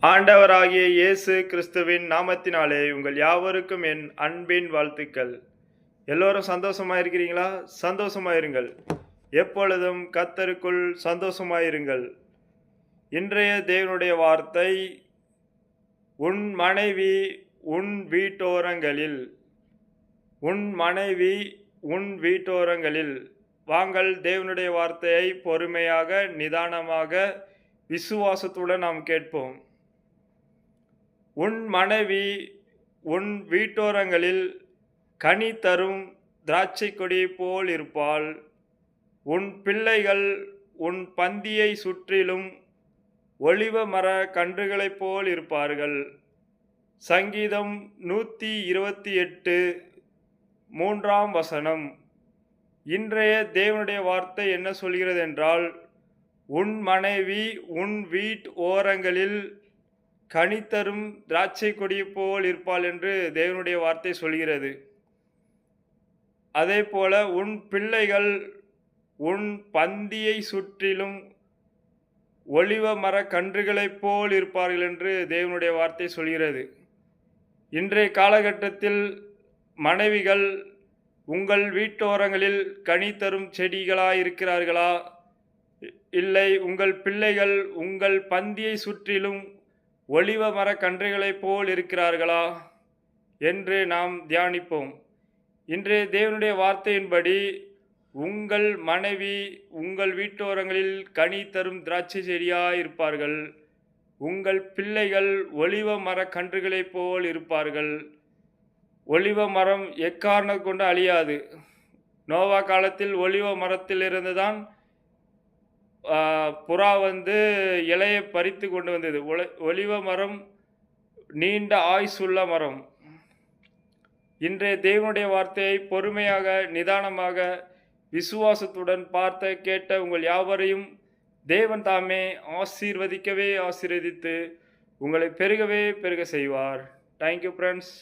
ஆண்டவராகிய இயேசு கிறிஸ்துவின் நாமத்தினாலே உங்கள் யாவருக்கும் என் அன்பின் வாழ்த்துக்கள். எல்லோரும் சந்தோஷமா இருக்கிறீங்களா? சந்தோஷமாயிருங்கள். எப்பொழுதும் கர்த்தருக்குள் சந்தோஷமாயிருங்கள். இன்றைய தேவனுடைய வார்த்தை, உன் மனைவி உன் வீட்டோரங்களில். உன் மனைவி உன் வீட்டோரங்களில். வாங்கள் தேவனுடைய வார்த்தையை பொறுமையாக, நிதானமாக, விசுவாசத்துடன் நாம் கேட்போம். உன் மனைவி உன் வீட்டோரங்களில் கனி தரும் திராட்சை கொடி போல் இருப்பாள். உன் பிள்ளைகள் உன் பந்தியை சுற்றிலும் ஒலிவ மர கன்றுகளைப் போல் இருப்பார்கள். சங்கீதம் 128 3ஆம் வசனம். இன்றைய தேவனுடைய வார்த்தை என்ன சொல்கிறது என்றால், உன் மனைவி உன் ஓரங்களில் கனித்தரும் திராட்சை கொடி போல் இருப்பாள் என்று தேவனுடைய வார்த்தை சொல்கிறது. அதே போல உன் பிள்ளைகள் உன் பந்தியை சுற்றிலும் ஒலிவ மர கன்றுகளைப் போல் இருப்பார்கள் என்று தேவனுடைய வார்த்தை சொல்கிறது. இன்றைய காலகட்டத்தில் மனைவிகள் உங்கள் வீட்டோரங்களில் கனி தரும் செடிகளாய் இருக்கிறார்களா? இல்லை உங்கள் பிள்ளைகள் உங்கள் பந்தியை சுற்றிலும் ஒலிவ மர கன்றுகளைப் போல் இருக்கிறார்களா என்று நாம் தியானிப்போம். இன்றைய தேவனுடைய வார்த்தையின்படி உங்கள் மனைவி உங்கள் வீட்டோரங்களில் கனி தரும் திராட்சை செடியாய் இருப்பார்கள். உங்கள் பிள்ளைகள் ஒலிவ மர கன்றுகளைப் போல் இருப்பார்கள். ஒலிவ மரம் எக்காரணம் கொண்டு அழியாது. நோவா காலத்தில் ஒலிவ மரத்தில் இருந்துதான் புறா இலையை பறித்து கொண்டு வந்தது. ஒலிவ மரம் நீண்ட ஆயுசுள்ள மரம். இன்றைய தேவனுடைய வார்த்தையை பொறுமையாக, நிதானமாக, விசுவாசத்துடன் பார்த்த கேட்ட உங்கள் யாவரையும் தேவன் தாமே ஆசீர்வதித்து உங்களை பெருகவே பெருக செய்வார். Thank you friends.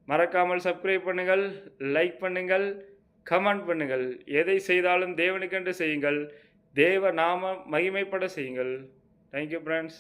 மறக்காமல் சப்ஸ்கிரைப் பண்ணுங்கள், லைக் பண்ணுங்கள், கமெண்ட் பண்ணுங்கள். எதை செய்தாலும் தேவனுக்கென்று செய்யுங்கள். தேவ நாம மகிமைப்பட செய்யுங்கள். Thank you friends.